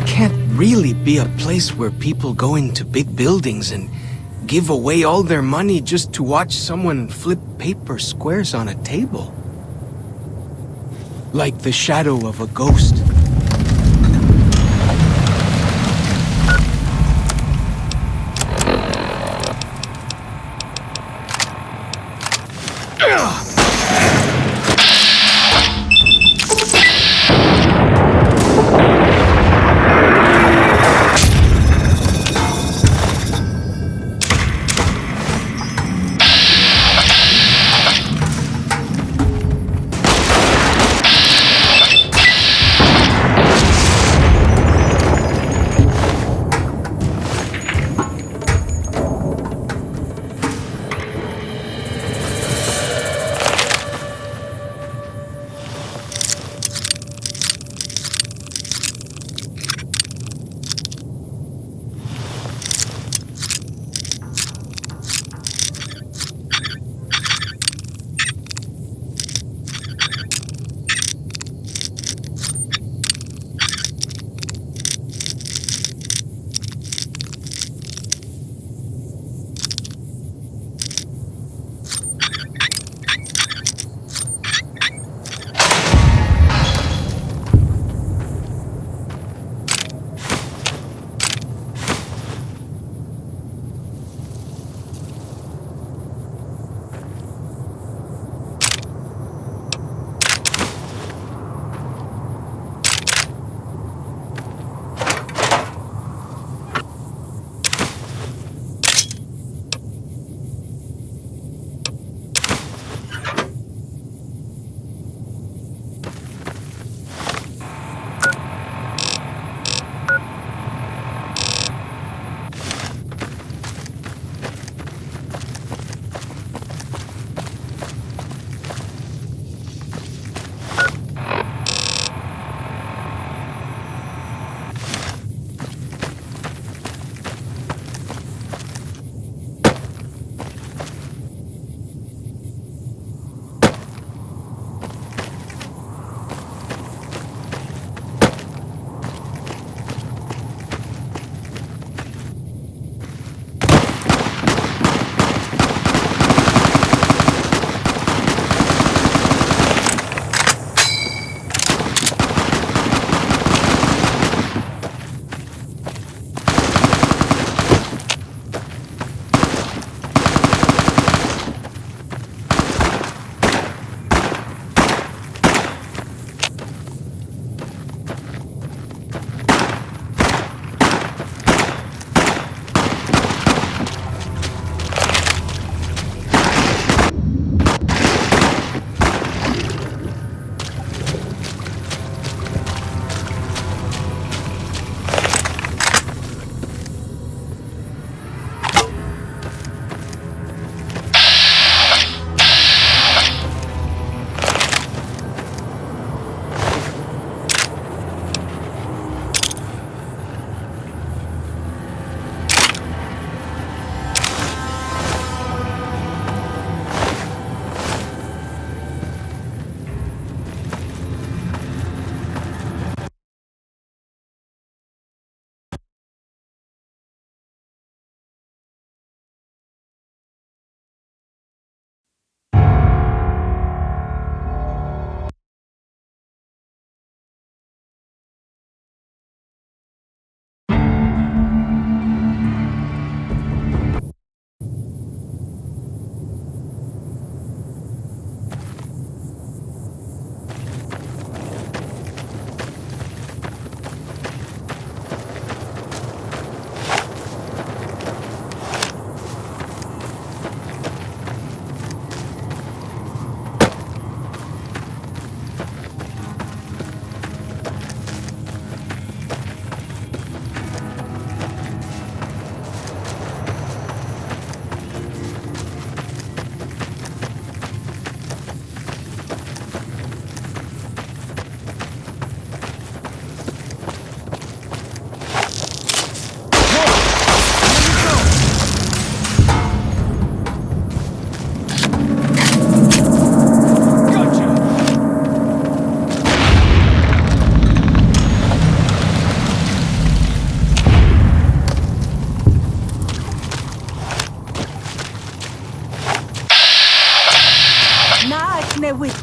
can't really be a place where people go into big buildings and give away all their money just to watch someone flip paper squares on a table. Like the shadow of a ghost.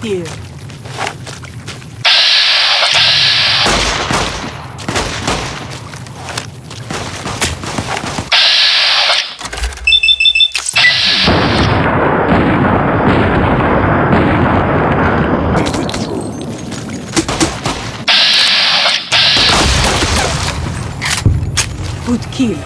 Here. Good kill.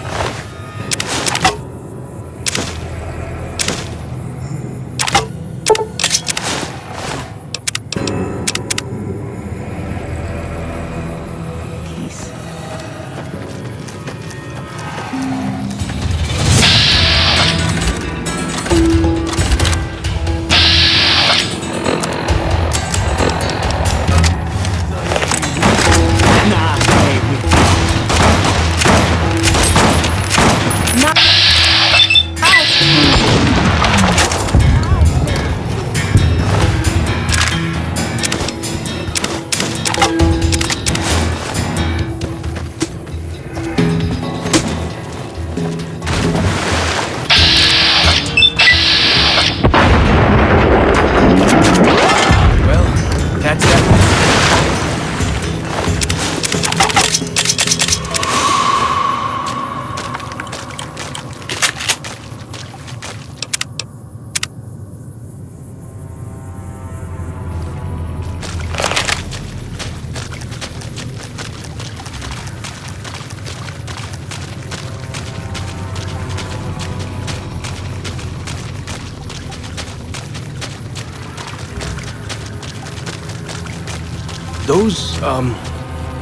Those,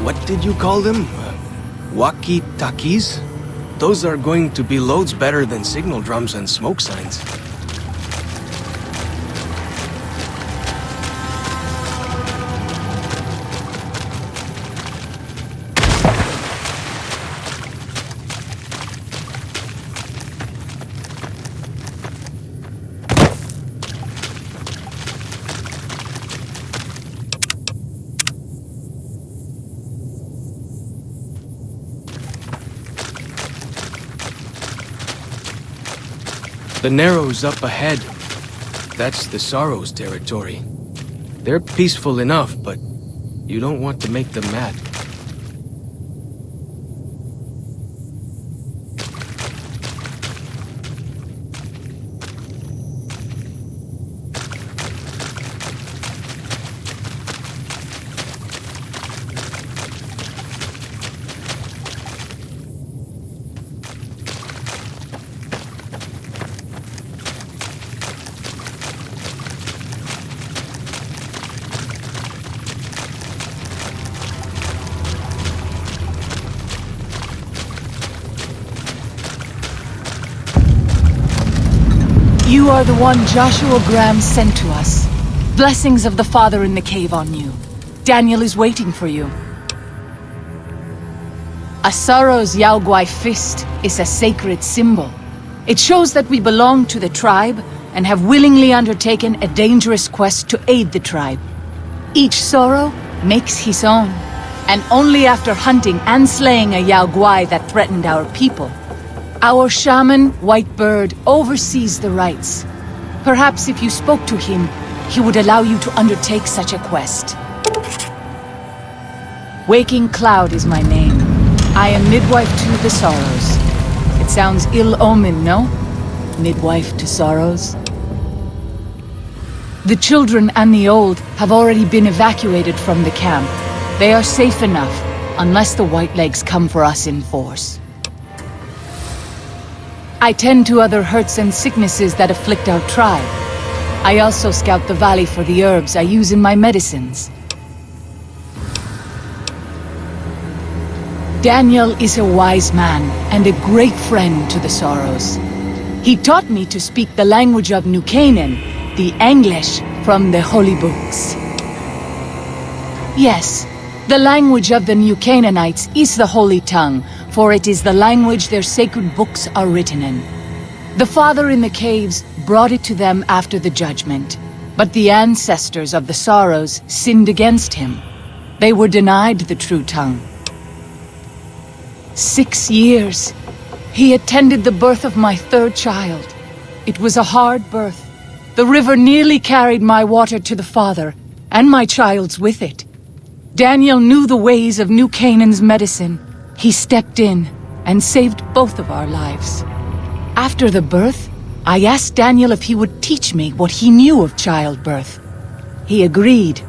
what did you call them? Walkie-talkies? Those are going to be loads better than signal drums and smoke signs. The Narrows up ahead. That's the Sorrows territory. They're peaceful enough, but you don't want to make them mad. You are the one Joshua Graham sent to us. Blessings of the Father in the cave on you. Daniel is waiting for you. A Sorrow's Yaoguai fist is a sacred symbol. It shows that we belong to the tribe and have willingly undertaken a dangerous quest to aid the tribe. Each Sorrow makes his own, and only after hunting and slaying a Yaoguai that threatened our people. Our shaman, Whitebird, oversees the rites. Perhaps if you spoke to him, he would allow you to undertake such a quest. Waking Cloud is my name. I am midwife to the Sorrows. It sounds ill-omened, no? Midwife to Sorrows? The children and the old have already been evacuated from the camp. They are safe enough, unless the Whitelegs come for us in force. I tend to other hurts and sicknesses that afflict our tribe. I also scout the valley for the herbs I use in my medicines. Daniel is a wise man and a great friend to the Sorrows. He taught me to speak the language of New Canaan, the English from the holy books. Yes, the language of the New Canaanites is the holy tongue, for it is the language their sacred books are written in. The Father in the caves brought it to them after the judgment, but the ancestors of the Sorrows sinned against him. They were denied the true tongue. 6 years. He attended the birth of my third child. It was a hard birth. The river nearly carried my water to the father, and my child's with it. Daniel knew the ways of New Canaan's medicine. He stepped in and saved both of our lives. After the birth, I asked Daniel if he would teach me what he knew of childbirth. He agreed,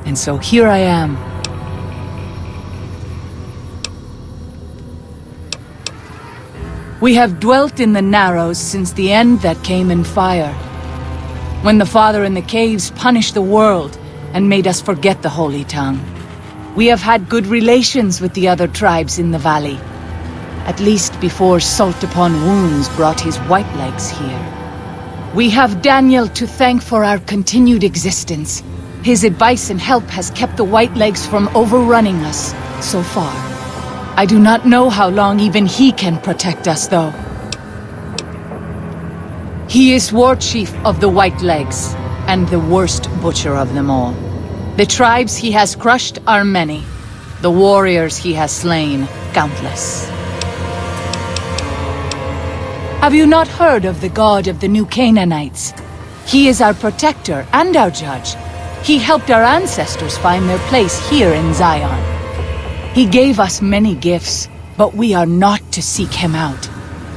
and so here I am. We have dwelt in the Narrows since the end that came in fire. When the Father in the caves punished the world and made us forget the Holy Tongue. We have had good relations with the other tribes in the valley. At least before Salt Upon Wounds brought his white legs here. We have Daniel to thank for our continued existence. His advice and help has kept the white legs from overrunning us so far. I do not know how long even he can protect us, though. He is war chief of the White Legs, and the worst butcher of them all. The tribes he has crushed are many. The warriors he has slain, countless. Have you not heard of the god of the New Canaanites? He is our protector and our judge. He helped our ancestors find their place here in Zion. He gave us many gifts, but we are not to seek him out.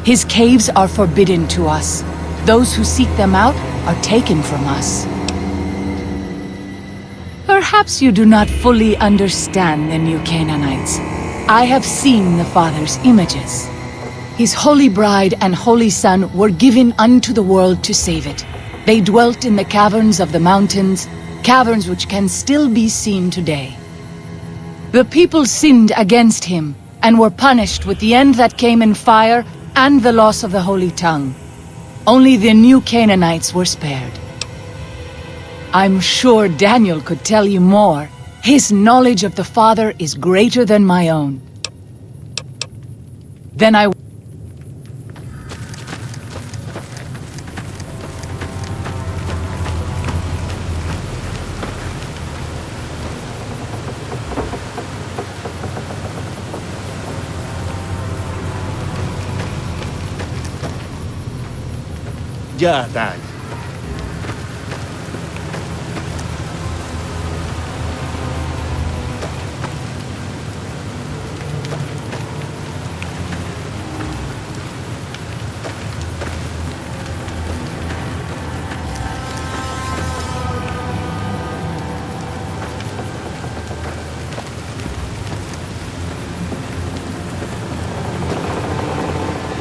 His caves are forbidden to us. Those who seek them out are taken from us. Perhaps you do not fully understand the New Canaanites. I have seen the Father's images. His holy bride and holy son were given unto the world to save it. They dwelt in the caverns of the mountains, caverns which can still be seen today. The people sinned against him, and were punished with the end that came in fire and the loss of the Holy Tongue. Only the New Canaanites were spared. I'm sure Daniel could tell you more. His knowledge of the Father is greater than my own. Then I... Ya, dai.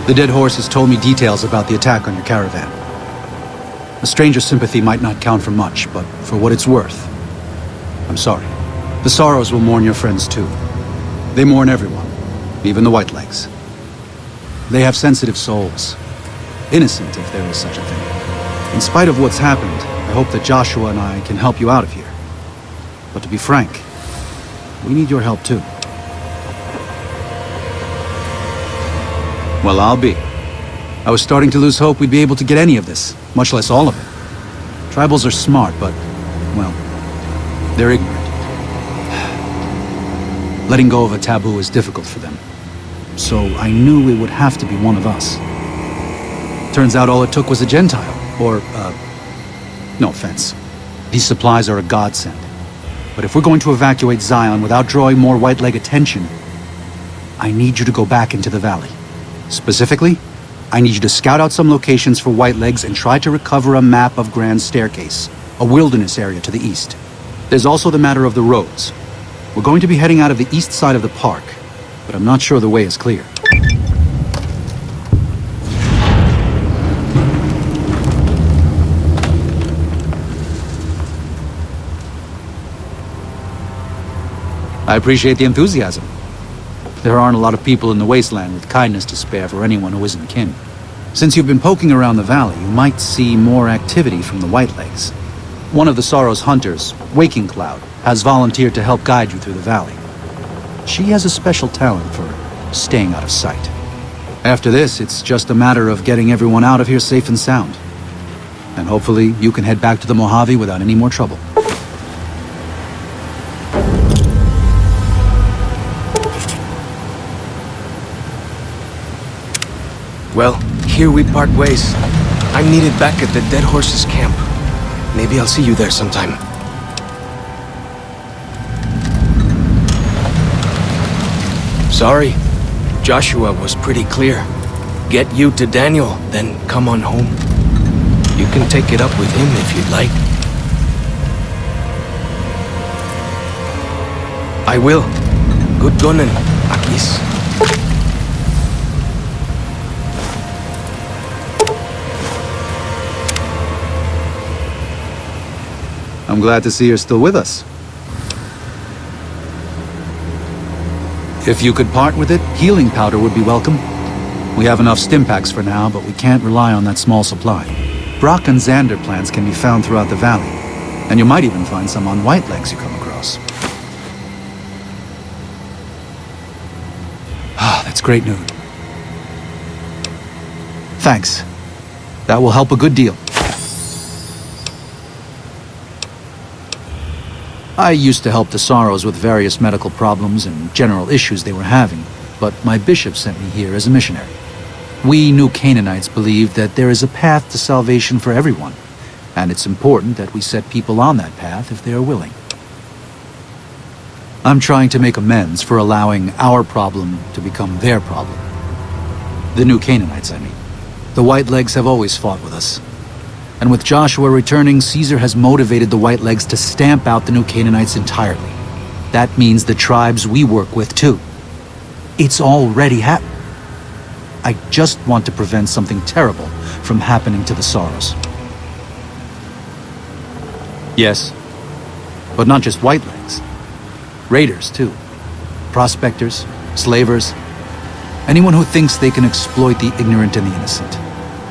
The dead horse has told me details about the attack on your caravan. A stranger's sympathy might not count for much, but for what it's worth, I'm sorry. The Sorrows will mourn your friends too. They mourn everyone, even the Whitelegs. They have sensitive souls. Innocent, if there is such a thing. In spite of what's happened, I hope that Joshua and I can help you out of here. But to be frank, we need your help too. Well, I'll be. I was starting to lose hope we'd be able to get any of this, much less all of it. Tribals are smart, but, well, they're ignorant. Letting go of a taboo is difficult for them. So I knew it would have to be one of us. Turns out all it took was a Gentile, or, no offense. These supplies are a godsend. But if we're going to evacuate Zion without drawing more white-leg attention, I need you to go back into the valley. Specifically, I need you to scout out some locations for Whitelegs and try to recover a map of Grand Staircase, a wilderness area to the east. There's also the matter of the roads. We're going to be heading out of the east side of the park, but I'm not sure the way is clear. I appreciate the enthusiasm. There aren't a lot of people in the wasteland with kindness to spare for anyone who isn't kin. Since you've been poking around the valley, you might see more activity from the Whitelegs. One of the Sorrow's hunters, Waking Cloud, has volunteered to help guide you through the valley. She has a special talent for staying out of sight. After this, it's just a matter of getting everyone out of here safe and sound. And hopefully you can head back to the Mojave without any more trouble. Well, here we part ways. I'm needed back at the Dead Horse's camp. Maybe I'll see you there sometime. Sorry. Joshua was pretty clear. Get you to Daniel, then come on home. You can take it up with him if you'd like. I will. Good gunning, Akis. I'm glad to see you're still with us. If you could part with it, healing powder would be welcome. We have enough stim packs for now, but we can't rely on that small supply. Brock and Xander plants can be found throughout the valley, and you might even find some on White Legs you come across. Ah, that's great news. Thanks. That will help a good deal. I used to help the Sorrows with various medical problems and general issues they were having, but my bishop sent me here as a missionary. We new Canaanites believe that there is a path to salvation for everyone, and it's important that we set people on that path if they are willing. I'm trying to make amends for allowing our problem to become their problem. The new Canaanites, I mean. The White Legs have always fought with us. And with Joshua returning, Caesar has motivated the White Legs to stamp out the new Canaanites entirely. That means the tribes we work with, too. It's already happened. I just want to prevent something terrible from happening to the Sorrows. Yes, but not just White Legs. Raiders, too. Prospectors, slavers. Anyone who thinks they can exploit the ignorant and the innocent.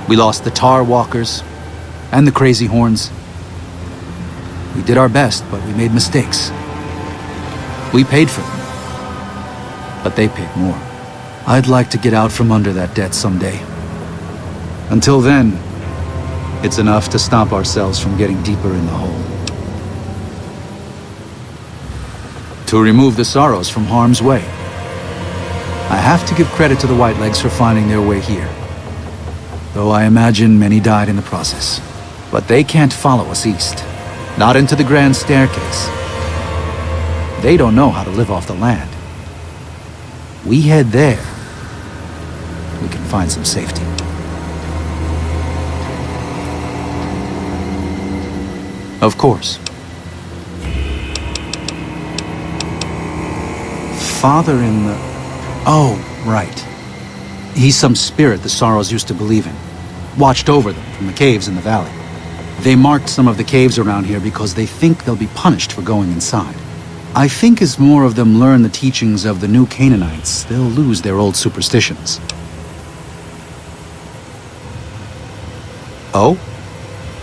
We lost the Tar Walkers and the Crazy Horns. We did our best, but we made mistakes. We paid for them, but they paid more. I'd like to get out from under that debt someday. Until then, it's enough to stop ourselves from getting deeper in the hole. To remove the Sorrows from harm's way. I have to give credit to the White Legs for finding their way here. Though I imagine many died in the process. But they can't follow us east. Not into the Grand Staircase. They don't know how to live off the land. We head there. We can find some safety. Of course. Father in the... Oh, right. He's some spirit the Sorrows used to believe in. Watched over them from the caves in the valley. They marked some of the caves around here because they think they'll be punished for going inside. I think as more of them learn the teachings of the new Canaanites, they'll lose their old superstitions. Oh?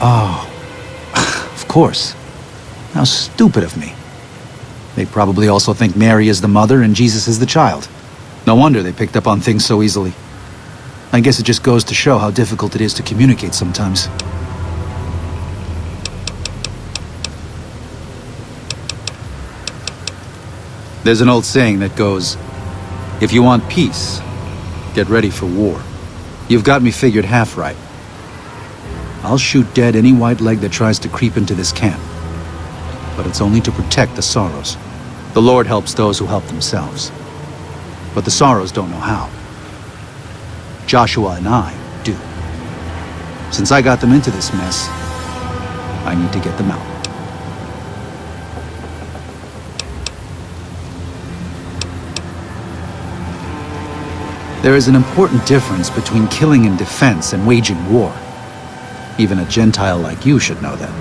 Oh. Of course. How stupid of me. They probably also think Mary is the mother and Jesus is the child. No wonder they picked up on things so easily. I guess it just goes to show how difficult it is to communicate sometimes. There's an old saying that goes, if you want peace, get ready for war. You've got me figured half right. I'll shoot dead any white leg that tries to creep into this camp. But it's only to protect the Sorrows. The Lord helps those who help themselves. But the Sorrows don't know how. Joshua and I do. Since I got them into this mess, I need to get them out. There is an important difference between killing in defense and waging war. Even a Gentile like you should know that.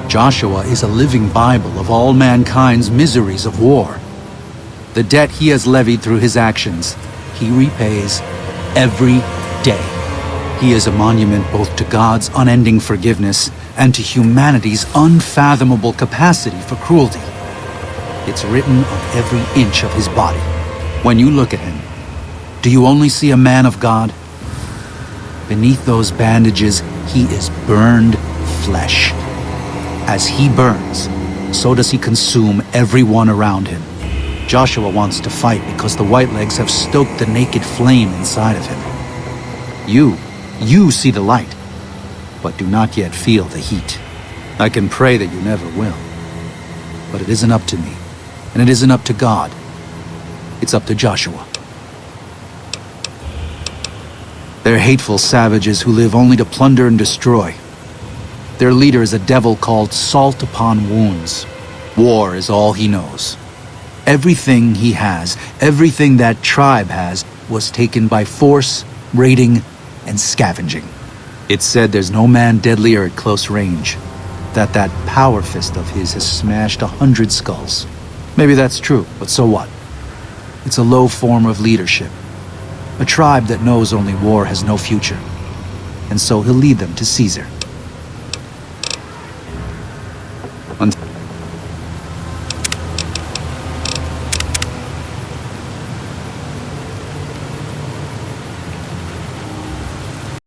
Joshua is a living Bible of all mankind's miseries of war. The debt he has levied through his actions, he repays every day. He is a monument both to God's unending forgiveness and to humanity's unfathomable capacity for cruelty. It's written on every inch of his body. When you look at him, do you only see a man of God? Beneath those bandages, he is burned flesh. As he burns, so does he consume everyone around him. Joshua wants to fight because the White Legs have stoked the naked flame inside of him. You see the light. but do not yet feel the heat. I can pray that you never will. But it isn't up to me, and it isn't up to God. It's up to Joshua. They're hateful savages who live only to plunder and destroy. Their leader is a devil called Salt Upon Wounds. War is all he knows. Everything he has, everything that tribe has, was taken by force, raiding, and scavenging. It's said there's no man deadlier at close range, that power fist of his has smashed 100 skulls. Maybe that's true, but so what? It's a low form of leadership. A tribe that knows only war has no future. And so he'll lead them to Caesar.